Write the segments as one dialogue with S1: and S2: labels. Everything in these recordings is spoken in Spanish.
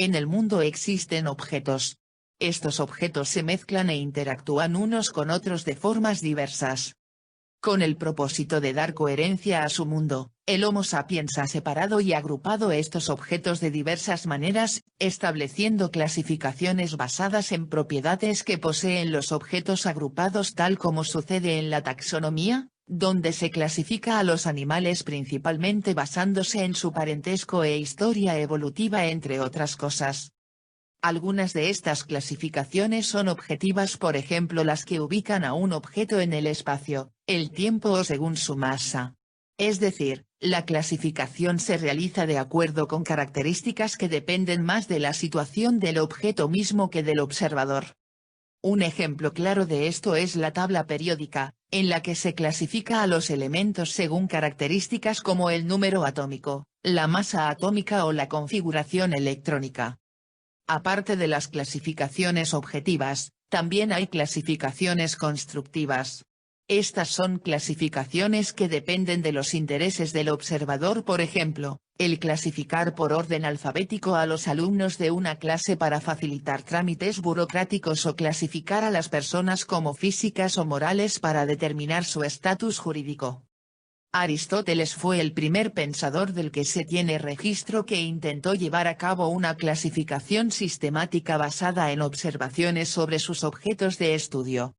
S1: En el mundo existen objetos. Estos objetos se mezclan e interactúan unos con otros de formas diversas. Con el propósito de dar coherencia a su mundo, el Homo sapiens ha separado y agrupado estos objetos de diversas maneras, estableciendo clasificaciones basadas en propiedades que poseen los objetos agrupados, tal como sucede en la taxonomía, donde se clasifica a los animales principalmente basándose en su parentesco e historia evolutiva, entre otras cosas. Algunas de estas clasificaciones son objetivas, por ejemplo las que ubican a un objeto en el espacio, el tiempo o según su masa. Es decir, la clasificación se realiza de acuerdo con características que dependen más de la situación del objeto mismo que del observador. Un ejemplo claro de esto es la tabla periódica, en la que se clasifica a los elementos según características como el número atómico, la masa atómica o la configuración electrónica. Aparte de las clasificaciones objetivas, también hay clasificaciones constructivas. Estas son clasificaciones que dependen de los intereses del observador, por ejemplo, el clasificar por orden alfabético a los alumnos de una clase para facilitar trámites burocráticos o clasificar a las personas como físicas o morales para determinar su estatus jurídico. Aristóteles fue el primer pensador del que se tiene registro que intentó llevar a cabo una clasificación sistemática basada en observaciones sobre sus objetos de estudio.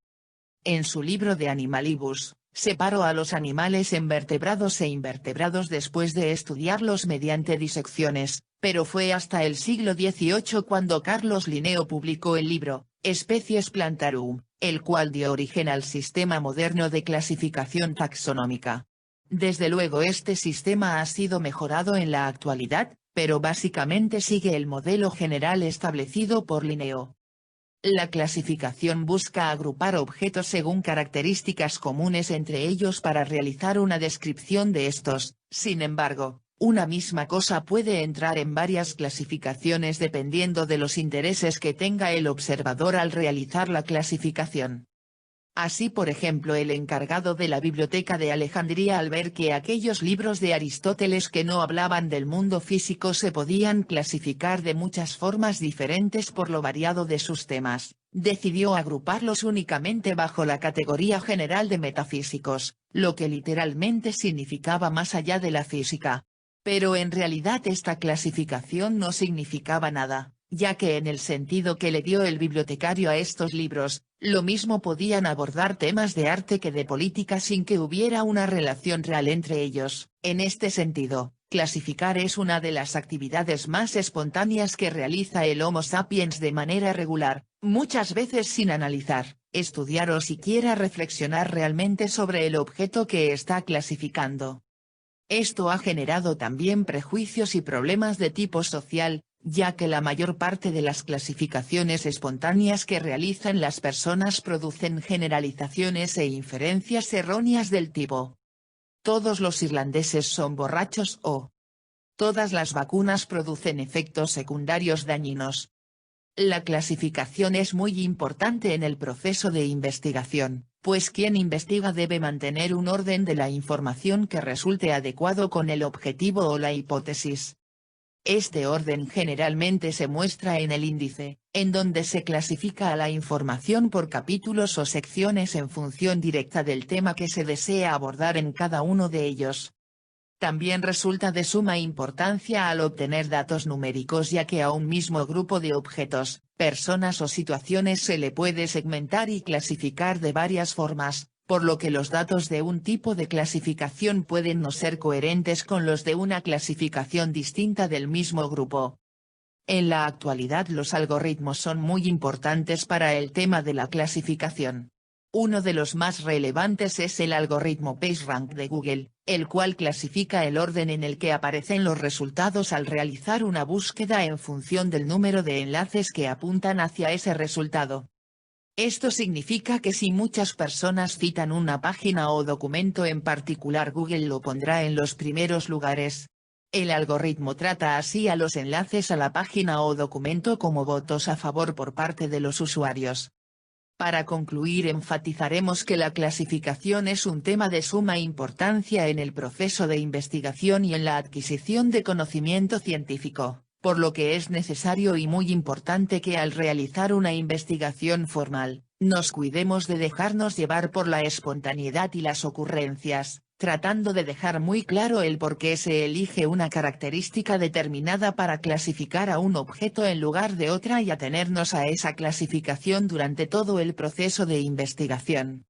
S1: En su libro De Animalibus, separó a los animales en vertebrados e invertebrados después de estudiarlos mediante disecciones, pero fue hasta el siglo XVIII cuando Carlos Linneo publicó el libro, Species Plantarum, el cual dio origen al sistema moderno de clasificación taxonómica. Desde luego este sistema ha sido mejorado en la actualidad, pero básicamente sigue el modelo general establecido por Linneo. La clasificación busca agrupar objetos según características comunes entre ellos para realizar una descripción de estos. Sin embargo, una misma cosa puede entrar en varias clasificaciones dependiendo de los intereses que tenga el observador al realizar la clasificación. Así, por ejemplo, el encargado de la Biblioteca de Alejandría, al ver que aquellos libros de Aristóteles que no hablaban del mundo físico se podían clasificar de muchas formas diferentes por lo variado de sus temas, decidió agruparlos únicamente bajo la categoría general de metafísicos, lo que literalmente significaba más allá de la física. Pero en realidad esta clasificación no significaba nada, ya que en el sentido que le dio el bibliotecario a estos libros, lo mismo podían abordar temas de arte que de política sin que hubiera una relación real entre ellos. En este sentido, clasificar es una de las actividades más espontáneas que realiza el Homo sapiens de manera regular, muchas veces sin analizar, estudiar o siquiera reflexionar realmente sobre el objeto que está clasificando. Esto ha generado también prejuicios y problemas de tipo social, ya que la mayor parte de las clasificaciones espontáneas que realizan las personas producen generalizaciones e inferencias erróneas del tipo: todos los irlandeses son borrachos o todas las vacunas producen efectos secundarios dañinos. La clasificación es muy importante en el proceso de investigación, pues quien investiga debe mantener un orden de la información que resulte adecuado con el objetivo o la hipótesis. Este orden generalmente se muestra en el índice, en donde se clasifica a la información por capítulos o secciones en función directa del tema que se desea abordar en cada uno de ellos. También resulta de suma importancia al obtener datos numéricos, ya que a un mismo grupo de objetos, personas o situaciones se le puede segmentar y clasificar de varias formas, por lo que los datos de un tipo de clasificación pueden no ser coherentes con los de una clasificación distinta del mismo grupo. En la actualidad los algoritmos son muy importantes para el tema de la clasificación. Uno de los más relevantes es el algoritmo PageRank de Google, el cual clasifica el orden en el que aparecen los resultados al realizar una búsqueda en función del número de enlaces que apuntan hacia ese resultado. Esto significa que si muchas personas citan una página o documento en particular, Google lo pondrá en los primeros lugares. El algoritmo trata así a los enlaces a la página o documento como votos a favor por parte de los usuarios. Para concluir, enfatizaremos que la clasificación es un tema de suma importancia en el proceso de investigación y en la adquisición de conocimiento científico, Por lo que es necesario y muy importante que al realizar una investigación formal, nos cuidemos de dejarnos llevar por la espontaneidad y las ocurrencias, tratando de dejar muy claro el por qué se elige una característica determinada para clasificar a un objeto en lugar de otra y atenernos a esa clasificación durante todo el proceso de investigación.